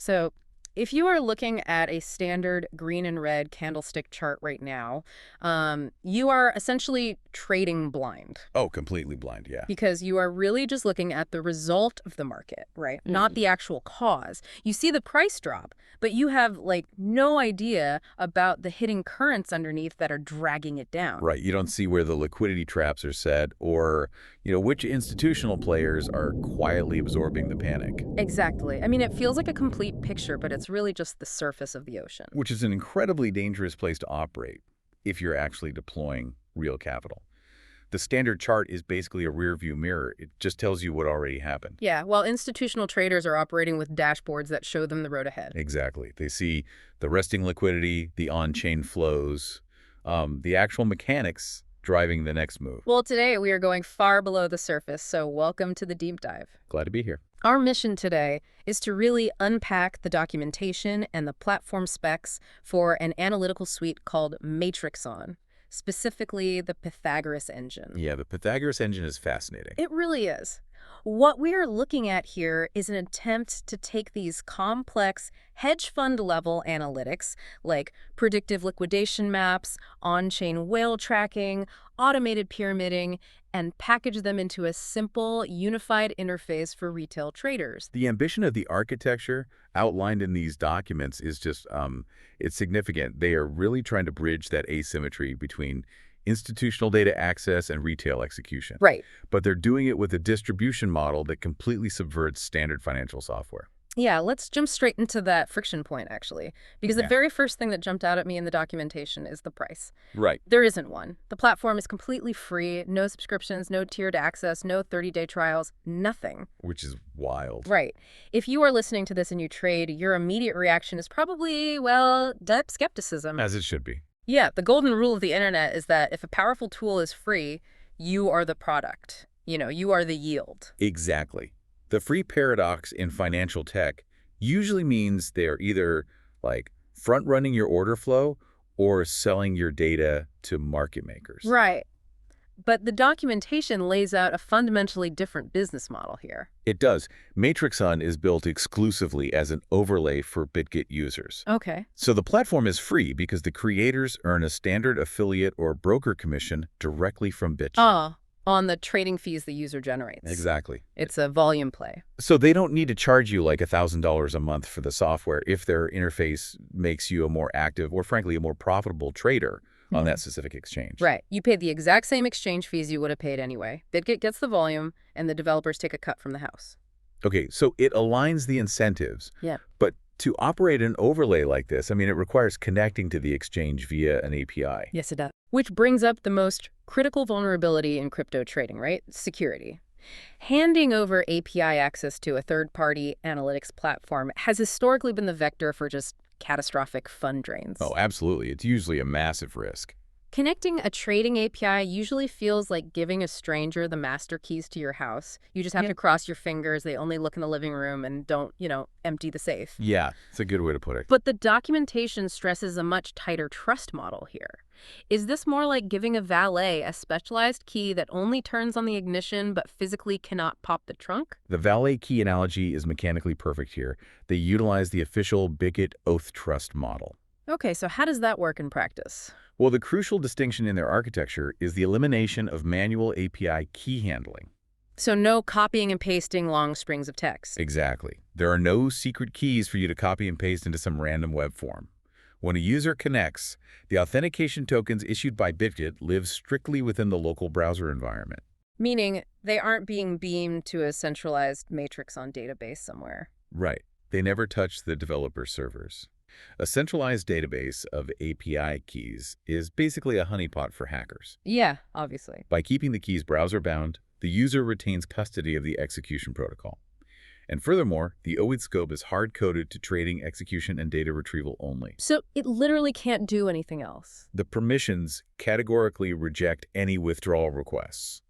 So if you are looking at a standard green and red candlestick chart right now, you are essentially trading blind. Oh, completely blind, yeah. Because you are really just looking at the result of the market, right? Not the actual cause. You see the price drop, but you have, like, no idea about the hidden currents underneath that are dragging it down. Right, you don't see where the liquidity traps are set or, which institutional players are quietly absorbing the panic. Exactly. I mean, it feels like a complete picture, but it's really just the surface of the ocean. Which is an incredibly dangerous place to operate if you're actually deploying real capital. The standard chart is basically a rear-view mirror. It just tells you what already happened. Yeah, while institutional traders are operating with dashboards that show them the road ahead. Exactly. They see the resting liquidity, the on-chain flows, the actual mechanics driving the next move. Well, today we are going far below the surface, so welcome to the deep dive. Glad to be here. Our mission today is to really unpack the documentation and the platform specs for an analytical suite called MatrixON, specifically the Pythagoras engine. Yeah, the Pythagoras engine is fascinating. It really is. What we are looking at here is an attempt to take these complex hedge fund level analytics like predictive liquidation maps, on-chain whale tracking, automated pyramiding, and package them into a simple, unified interface for retail traders. The ambition of the architecture outlined in these documents is just, it's significant. They are really trying to bridge that asymmetry between institutional data access and retail execution. Right. But they're doing it with a distribution model that completely subverts standard financial software. Yeah, let's jump straight into that friction point, actually, because the very first thing that jumped out at me in the documentation is the price. Right. There isn't one. The platform is completely free, no subscriptions, no tiered access, no 30-day trials, nothing. Which is wild. Right. If you are listening to this and you trade, your immediate reaction is probably, well, deep skepticism. As it should be. Yeah, the golden rule of the internet is that if a powerful tool is free, you are the product. You are the yield. Exactly. The free paradox in financial tech usually means they're either like front-running your order flow or selling your data to market makers. Right. But the documentation lays out a fundamentally different business model here. It does. MatrixON is built exclusively as an overlay for Bitget users. Okay. So the platform is free because the creators earn a standard affiliate or broker commission directly from Bitget. On the trading fees the user generates. Exactly. It's a volume play. So they don't need to charge you like $1,000 a month for the software if their interface makes you a more active or, frankly, a more profitable trader on that specific exchange. Right. You pay the exact same exchange fees you would have paid anyway. Bitget gets the volume, and the developers take a cut from the house. Okay, so it aligns the incentives. Yeah. But to operate an overlay like this, I mean, it requires connecting to the exchange via an API. Yes, it does. Which brings up the most critical vulnerability in crypto trading, right? Security. Handing over API access to a third-party analytics platform has historically been the vector for just catastrophic fund drains. Oh, absolutely. It's usually a massive risk. Connecting a trading API usually feels like giving a stranger the master keys to your house. You just have to cross your fingers. They only look in the living room and don't, empty the safe. Yeah, it's a good way to put it. But the documentation stresses a much tighter trust model here. Is this more like giving a valet a specialized key that only turns on the ignition but physically cannot pop the trunk? The valet key analogy is mechanically perfect here. They utilize the official Bitget OAuth trust model. Okay, so how does that work in practice? Well, the crucial distinction in their architecture is the elimination of manual API key handling. So no copying and pasting long strings of text. Exactly. There are no secret keys for you to copy and paste into some random web form. When a user connects, the authentication tokens issued by Bitget live strictly within the local browser environment. Meaning they aren't being beamed to a centralized MatrixON database somewhere. Right. They never touch the developer servers. A centralized database of API keys is basically a honeypot for hackers. Yeah, obviously. By keeping the keys browser-bound, the user retains custody of the execution protocol. And furthermore, the OAuth scope is hard-coded to trading, execution, and data retrieval only. So it literally can't do anything else. The permissions categorically reject any withdrawal requests.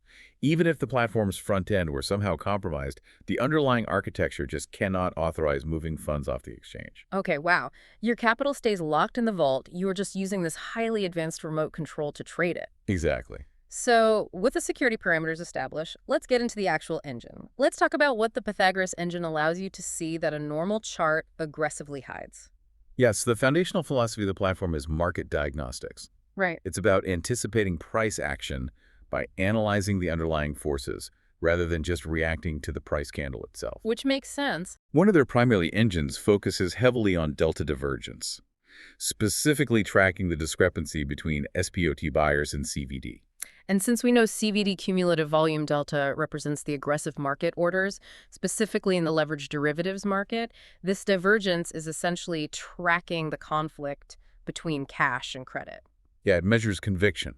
Even if the platform's front end were somehow compromised, the underlying architecture just cannot authorize moving funds off the exchange. Okay, wow. Your capital stays locked in the vault. You are just using this highly advanced remote control to trade it. Exactly. So, with the security parameters established, let's get into the actual engine. Let's talk about what the Pythagoras engine allows you to see that a normal chart aggressively hides. Yes, the foundational philosophy of the platform is market diagnostics. Right. It's about anticipating price action by analyzing the underlying forces rather than just reacting to the price candle itself. Which makes sense. One of their primary engines focuses heavily on delta divergence, specifically tracking the discrepancy between SPOT buyers and CVD. And since we know CVD cumulative volume delta represents the aggressive market orders, specifically in the leveraged derivatives market, this divergence is essentially tracking the conflict between cash and credit. Yeah, it measures conviction.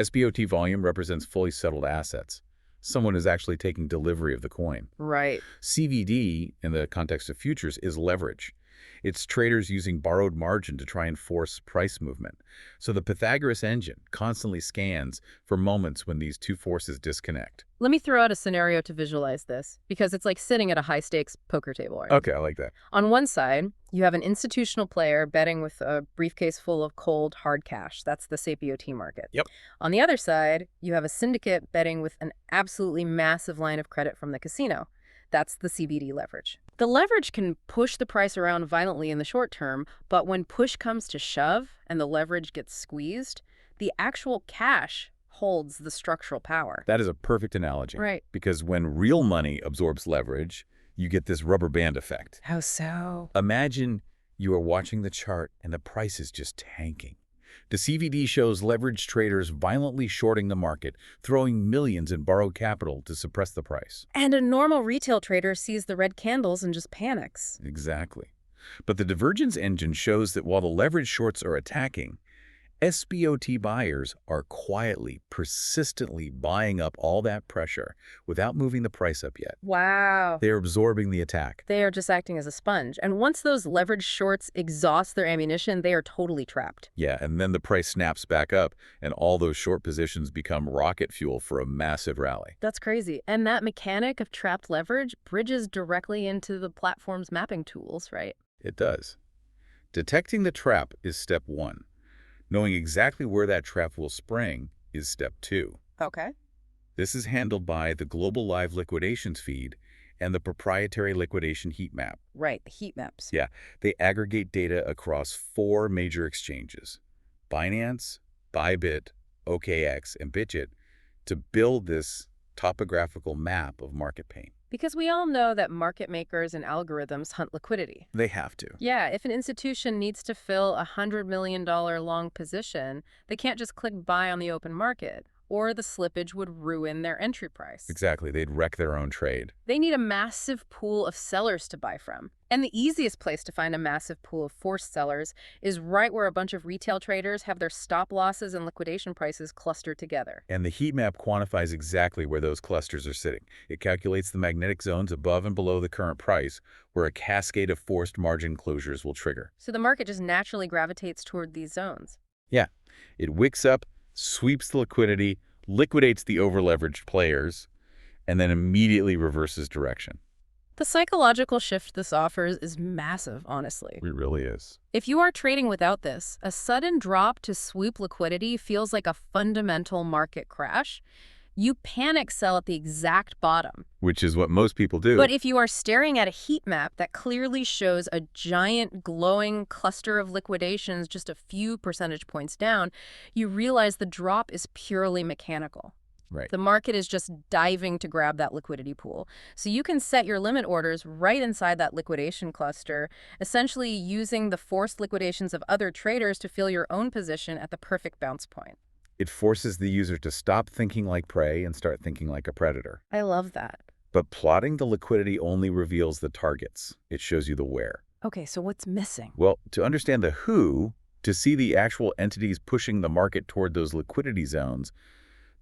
SPOT volume represents fully settled assets. Someone is actually taking delivery of the coin. Right. CVD, in the context of futures, is leverage. It's traders using borrowed margin to try and force price movement. So the Pythagoras engine constantly scans for moments when these two forces disconnect. Let me throw out a scenario to visualize this, because it's like sitting at a high-stakes poker table. Right? Okay, I like that. On one side, you have an institutional player betting with a briefcase full of cold, hard cash. That's the CPOT market. Yep. On the other side, you have a syndicate betting with an absolutely massive line of credit from the casino. That's the CBD leverage. The leverage can push the price around violently in the short term, but when push comes to shove and the leverage gets squeezed, the actual cash holds the structural power. That is a perfect analogy. Right. Because when real money absorbs leverage, you get this rubber band effect. How so? Imagine you are watching the chart and the price is just tanking. The CVD shows leveraged traders violently shorting the market, throwing millions in borrowed capital to suppress the price. And a normal retail trader sees the red candles and just panics. Exactly. But the divergence engine shows that while the leverage shorts are attacking, SPOT buyers are quietly, persistently buying up all that pressure without moving the price up yet. Wow. They're absorbing the attack. They are just acting as a sponge. And once those leverage shorts exhaust their ammunition, they are totally trapped. Yeah, and then the price snaps back up, and all those short positions become rocket fuel for a massive rally. That's crazy. And that mechanic of trapped leverage bridges directly into the platform's mapping tools, right? It does. Detecting the trap is step one. Knowing exactly where that trap will spring is step two. Okay. This is handled by the Global Live Liquidations feed and the proprietary Liquidation Heatmap. Right, the heat maps. Yeah, they aggregate data across 4 major exchanges, Binance, Bybit, OKX, and Bitget, to build this topographical map of market pain. Because we all know that market makers and algorithms hunt liquidity. They have to. Yeah, if an institution needs to fill a $100 million long position, they can't just click buy on the open market, or the slippage would ruin their entry price. Exactly, they'd wreck their own trade. They need a massive pool of sellers to buy from. And the easiest place to find a massive pool of forced sellers is right where a bunch of retail traders have their stop losses and liquidation prices clustered together. And the heat map quantifies exactly where those clusters are sitting. It calculates the magnetic zones above and below the current price, where a cascade of forced margin closures will trigger. So the market just naturally gravitates toward these zones. Yeah, it wicks up, sweeps the liquidity, liquidates the over-leveraged players, and then immediately reverses direction. The psychological shift this offers is massive, honestly. It really is. If you are trading without this, a sudden drop to swoop liquidity feels like a fundamental market crash. You panic sell at the exact bottom. Which is what most people do. But if you are staring at a heat map that clearly shows a giant glowing cluster of liquidations just a few percentage points down, you realize the drop is purely mechanical. Right. The market is just diving to grab that liquidity pool. So you can set your limit orders right inside that liquidation cluster, essentially using the forced liquidations of other traders to fill your own position at the perfect bounce point. It forces the user to stop thinking like prey and start thinking like a predator. I love that. But plotting the liquidity only reveals the targets. It shows you the where. Okay, so what's missing? Well, to understand the who, to see the actual entities pushing the market toward those liquidity zones,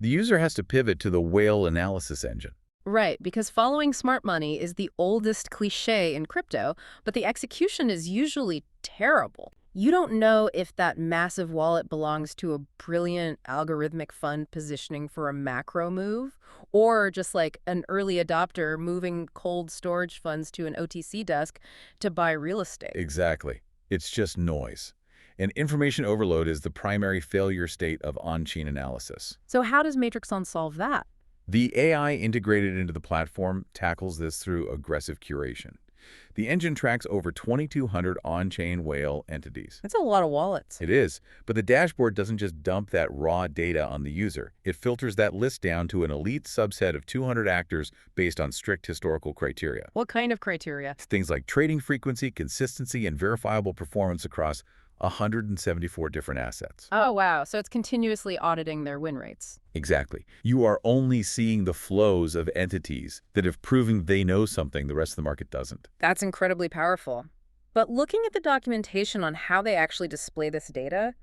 the user has to pivot to the whale analysis engine. Right, because following smart money is the oldest cliche in crypto, but the execution is usually terrible. You don't know if that massive wallet belongs to a brilliant algorithmic fund positioning for a macro move, or just like an early adopter moving cold storage funds to an OTC desk to buy real estate. Exactly. It's just noise. And information overload is the primary failure state of on-chain analysis. So how does MatrixON solve that? The AI integrated into the platform tackles this through aggressive curation. The engine tracks over 2,200 on-chain whale entities. That's a lot of wallets. It is, but the dashboard doesn't just dump that raw data on the user. It filters that list down to an elite subset of 200 actors based on strict historical criteria. What kind of criteria? Things like trading frequency, consistency, and verifiable performance across 174 different assets. Oh, wow. So it's continuously auditing their win rates. Exactly. You are only seeing the flows of entities that have proven they know something the rest of the market doesn't. That's incredibly powerful. But looking at the documentation on how they actually display this data,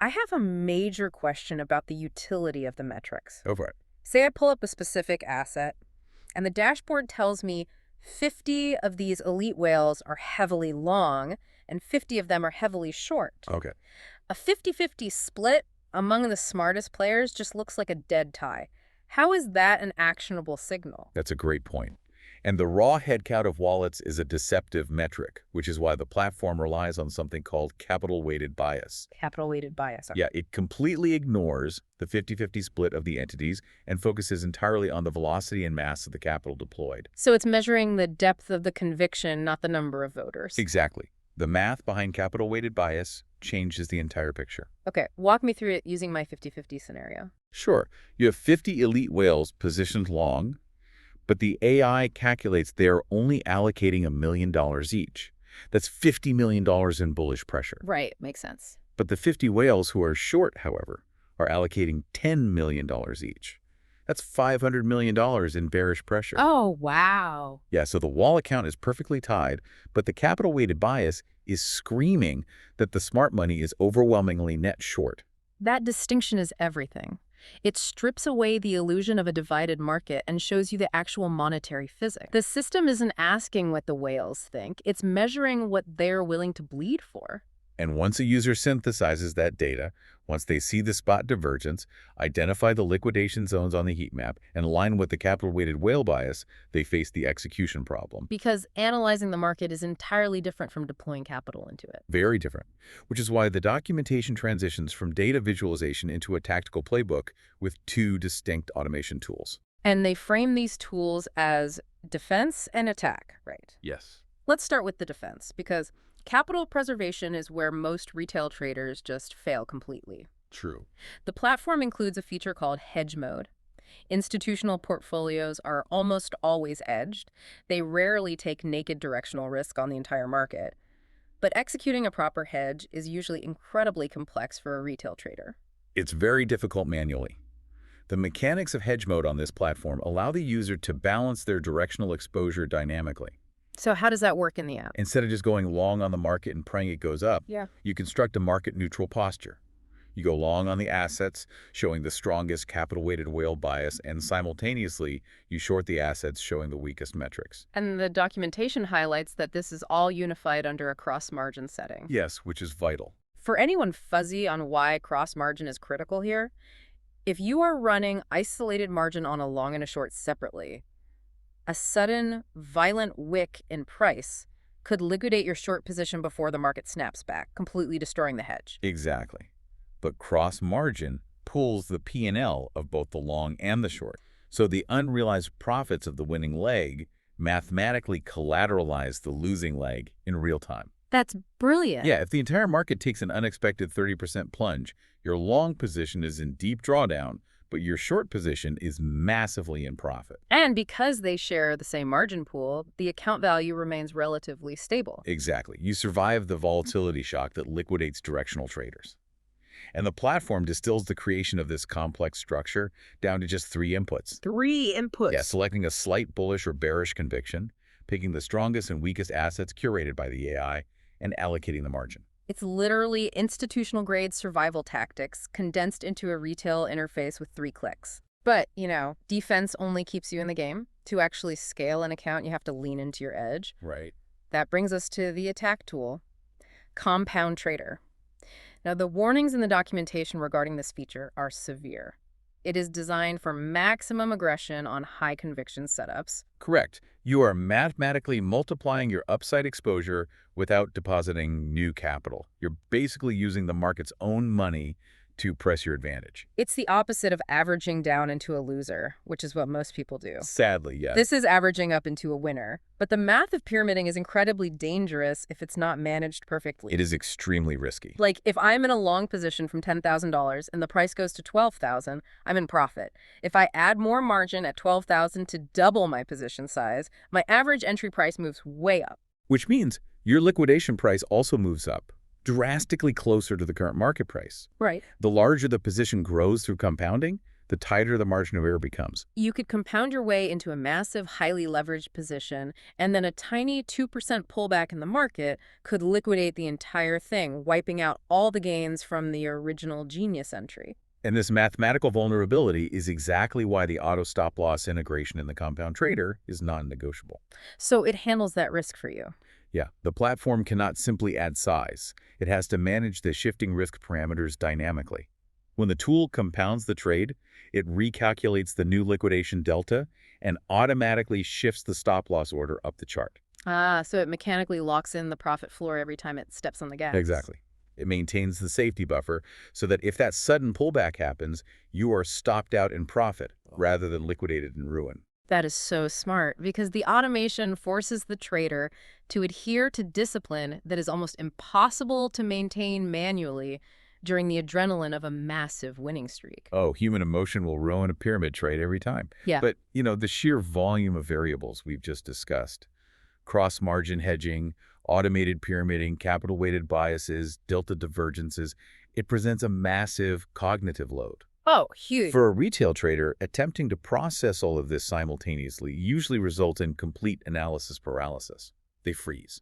I have a major question about the utility of the metrics. Go for it. Say I pull up a specific asset, and the dashboard tells me 50 of these elite whales are heavily long, and 50 of them are heavily short. Okay. A 50-50 split among the smartest players just looks like a dead tie. How is that an actionable signal? That's a great point. And the raw headcount of wallets is a deceptive metric, which is why the platform relies on something called capital-weighted bias. Capital-weighted bias. Yeah, it completely ignores the 50-50 split of the entities and focuses entirely on the velocity and mass of the capital deployed. So it's measuring the depth of the conviction, not the number of voters. Exactly. The math behind capital-weighted bias changes the entire picture. Okay, walk me through it using my 50-50 scenario. Sure, you have 50 elite whales positioned long, but the AI calculates they are only allocating $1 million each. That's $50 million in bullish pressure. Right, makes sense. But the 50 whales who are short, however, are allocating $10 million each. That's $500 million in bearish pressure. Oh, wow. Yeah, so the wall account is perfectly tied, but the capital-weighted bias is screaming that the smart money is overwhelmingly net short. That distinction is everything. It strips away the illusion of a divided market and shows you the actual monetary physics. The system isn't asking what the whales think, it's measuring what they're willing to bleed for. And once a user synthesizes that data, once they see the spot divergence, identify the liquidation zones on the heat map, and align with the capital-weighted whale bias, they face the execution problem. Because analyzing the market is entirely different from deploying capital into it. Very different, which is why the documentation transitions from data visualization into a tactical playbook with two distinct automation tools. And they frame these tools as defense and attack, right? Yes. Let's start with the defense, because capital preservation is where most retail traders just fail completely. True. The platform includes a feature called Hedge Mode. Institutional portfolios are almost always edged. They rarely take naked directional risk on the entire market. But executing a proper hedge is usually incredibly complex for a retail trader. It's very difficult manually. The mechanics of Hedge Mode on this platform allow the user to balance their directional exposure dynamically. So how does that work in the app? Instead of just going long on the market and praying it goes up, Yeah. you construct a market-neutral posture. You go long on the assets, showing the strongest capital-weighted whale bias, and simultaneously, you short the assets, showing the weakest metrics. And the documentation highlights that this is all unified under a cross-margin setting. Yes, which is vital. For anyone fuzzy on why cross-margin is critical here, if you are running isolated margin on a long and a short separately, a sudden, violent wick in price could liquidate your short position before the market snaps back, completely destroying the hedge. Exactly. But cross-margin pulls the P&L of both the long and the short. So the unrealized profits of the winning leg mathematically collateralize the losing leg in real time. That's brilliant. Yeah, if the entire market takes an unexpected 30% plunge, your long position is in deep drawdown, but your short position is massively in profit. And because they share the same margin pool, the account value remains relatively stable. Exactly. You survive the volatility shock that liquidates directional traders. And the platform distills the creation of this complex structure down to just 3 inputs. 3 inputs? Yeah, selecting a slight bullish or bearish conviction, picking the strongest and weakest assets curated by the AI, and allocating the margin. It's literally institutional-grade survival tactics condensed into a retail interface with 3 clicks. But, defense only keeps you in the game. To actually scale an account, you have to lean into your edge. Right. That brings us to the attack tool, Compound Trader. Now, the warnings in the documentation regarding this feature are severe. It is designed for maximum aggression on high-conviction setups. Correct. You are mathematically multiplying your upside exposure without depositing new capital. You're basically using the market's own money to press your advantage. It's the opposite of averaging down into a loser, which is what most people do. Sadly, yes. This is averaging up into a winner. But the math of pyramiding is incredibly dangerous if it's not managed perfectly. It is extremely risky. Like, if I'm in a long position from $10,000 and the price goes to $12,000, I'm in profit. If I add more margin at $12,000 to double my position size, my average entry price moves way up. Which means your liquidation price also moves up, drastically closer to the current market price. Right. The larger the position grows through compounding, the tighter the margin of error becomes. You could compound your way into a massive, highly leveraged position, and then a tiny 2% pullback in the market could liquidate the entire thing, wiping out all the gains from the original genius entry. And this mathematical vulnerability is exactly why the auto stop-loss integration in the compound trader is non-negotiable. So it handles that risk for you. Yeah, the platform cannot simply add size. It has to manage the shifting risk parameters dynamically. When the tool compounds the trade, it recalculates the new liquidation delta and automatically shifts the stop-loss order up the chart. So it mechanically locks in the profit floor every time it steps on the gas. Exactly. It maintains the safety buffer so that if that sudden pullback happens, you are stopped out in profit rather than liquidated in ruin. That is so smart, because the automation forces the trader to adhere to discipline that is almost impossible to maintain manually during the adrenaline of a massive winning streak. Oh, human emotion will ruin a pyramid trade every time. Yeah. But, the sheer volume of variables we've just discussed, cross-margin hedging, automated pyramiding, capital-weighted biases, delta divergences, it presents a massive cognitive load. Oh, huge. For a retail trader, attempting to process all of this simultaneously usually results in complete analysis paralysis. They freeze.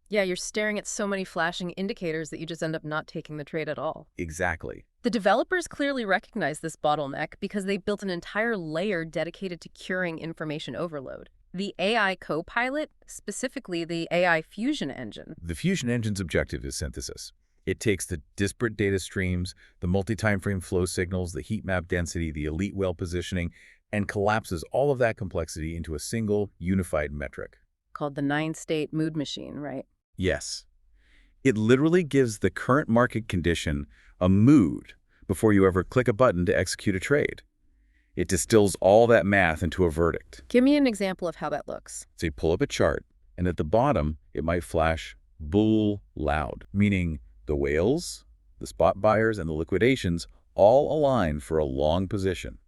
Yeah, you're staring at so many flashing indicators that you just end up not taking the trade at all. Exactly. The developers clearly recognize this bottleneck because they built an entire layer dedicated to curing information overload. The AI Copilot, specifically the AI Fusion engine. The Fusion engine's objective is synthesis. It takes the disparate data streams, the multi-time frame flow signals, the heat map density, the elite well positioning, and collapses all of that complexity into a single, unified metric. Called the 9-state mood machine, right? Yes. It literally gives the current market condition a mood before you ever click a button to execute a trade. It distills all that math into a verdict. Give me an example of how that looks. So you pull up a chart, and at the bottom, it might flash bull loud, meaning the whales, the spot buyers, and the liquidations all align for a long position.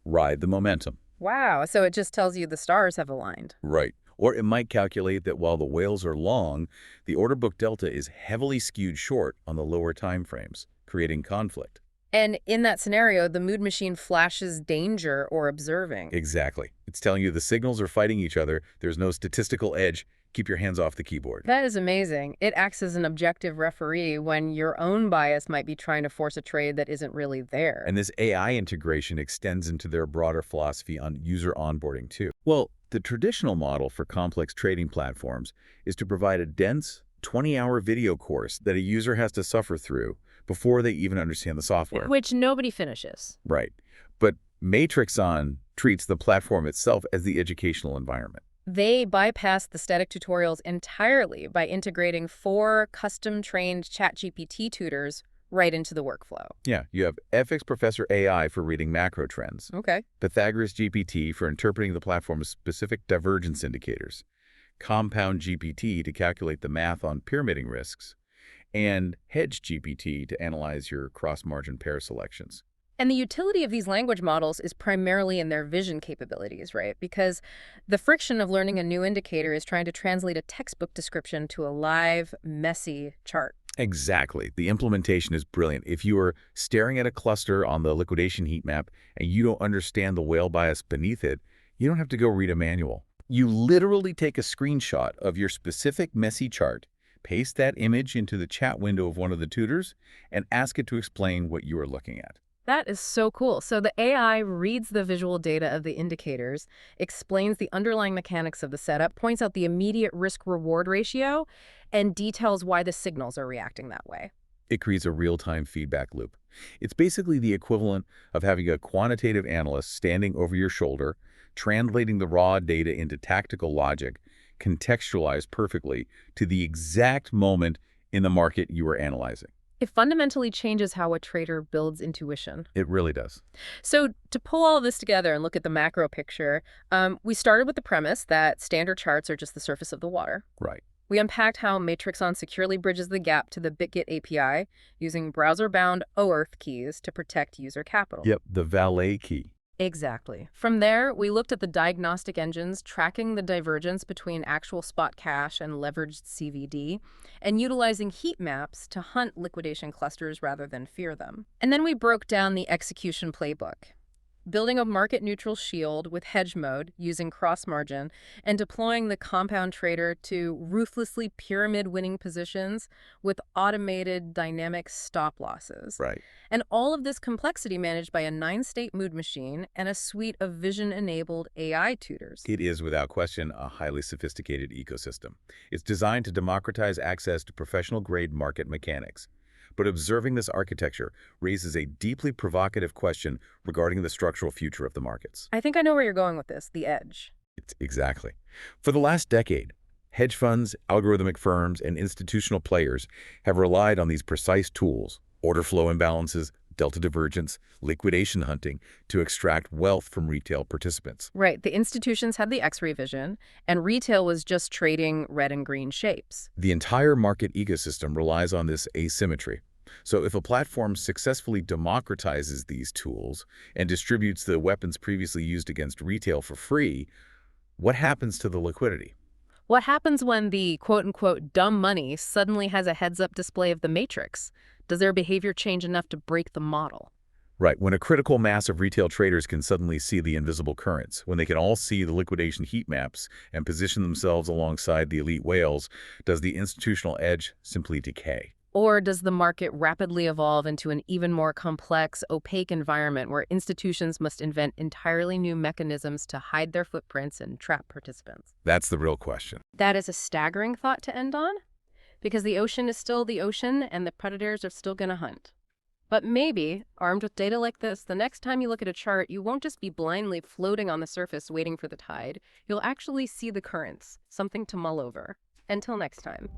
Ride the momentum. Wow, so it just tells you the stars have aligned. Right. Or it might calculate that while the whales are long, the order book delta is heavily skewed short on the lower time frames, creating conflict. And in that scenario, the mood machine flashes danger or observing. Exactly. It's telling you the signals are fighting each other. There's no statistical edge. Keep your hands off the keyboard. That is amazing. It acts as an objective referee when your own bias might be trying to force a trade that isn't really there. And this AI integration extends into their broader philosophy on user onboarding too. Well, the traditional model for complex trading platforms is to provide a dense 20-hour video course that a user has to suffer through before they even understand the software. Which nobody finishes. Right. But MatrixON treats the platform itself as the educational environment. They bypass the static tutorials entirely by integrating 4 custom-trained ChatGPT tutors right into the workflow. Yeah, you have FX Professor AI for reading macro trends, Okay. Pythagoras GPT for interpreting the platform's specific divergence indicators, Compound GPT to calculate the math on pyramiding risks, and Hedge GPT to analyze your cross-margin pair selections. And the utility of these language models is primarily in their vision capabilities, right? Because the friction of learning a new indicator is trying to translate a textbook description to a live, messy chart. Exactly. The implementation is brilliant. If you are staring at a cluster on the liquidation heat map and you don't understand the whale bias beneath it, you don't have to go read a manual. You literally take a screenshot of your specific messy chart, paste that image into the chat window of one of the tutors, and ask it to explain what you are looking at. That is so cool. So the AI reads the visual data of the indicators, explains the underlying mechanics of the setup, points out the immediate risk-reward ratio, and details why the signals are reacting that way. It creates a real-time feedback loop. It's basically the equivalent of having a quantitative analyst standing over your shoulder, translating the raw data into tactical logic, contextualized perfectly to the exact moment in the market you are analyzing. It fundamentally changes how a trader builds intuition. It really does. So to pull all of this together and look at the macro picture, we started with the premise that standard charts are just the surface of the water. Right. We unpacked how MatrixON securely bridges the gap to the Bitget API using browser-bound OAuth keys to protect user capital. Yep, the valet key. Exactly. From there, we looked at the diagnostic engines tracking the divergence between actual spot cash and leveraged CVD, and utilizing heat maps to hunt liquidation clusters rather than fear them. And then we broke down the execution playbook, building a market-neutral shield with hedge mode using cross-margin, and deploying the compound trader to ruthlessly pyramid-winning positions with automated dynamic stop losses. Right. And all of this complexity managed by a 9-state mood machine and a suite of vision-enabled AI tutors. It is, without question, a highly sophisticated ecosystem. It's designed to democratize access to professional-grade market mechanics. But observing this architecture raises a deeply provocative question regarding the structural future of the markets. I think I know where you're going with this, the edge. Exactly. For the last decade, hedge funds, algorithmic firms, and institutional players have relied on these precise tools, order flow imbalances, delta divergence, liquidation hunting, to extract wealth from retail participants. Right, the institutions had the X-ray vision, and retail was just trading red and green shapes. The entire market ecosystem relies on this asymmetry. So if a platform successfully democratizes these tools and distributes the weapons previously used against retail for free, what happens to the liquidity? What happens when the quote-unquote dumb money suddenly has a heads-up display of the matrix? Does their behavior change enough to break the model? Right, when a critical mass of retail traders can suddenly see the invisible currents, when they can all see the liquidation heat maps and position themselves alongside the elite whales, does the institutional edge simply decay? Or does the market rapidly evolve into an even more complex, opaque environment where institutions must invent entirely new mechanisms to hide their footprints and trap participants? That's the real question. That is a staggering thought to end on, because the ocean is still the ocean and the predators are still going to hunt. But maybe, armed with data like this, the next time you look at a chart, you won't just be blindly floating on the surface waiting for the tide. You'll actually see the currents, something to mull over. Until next time.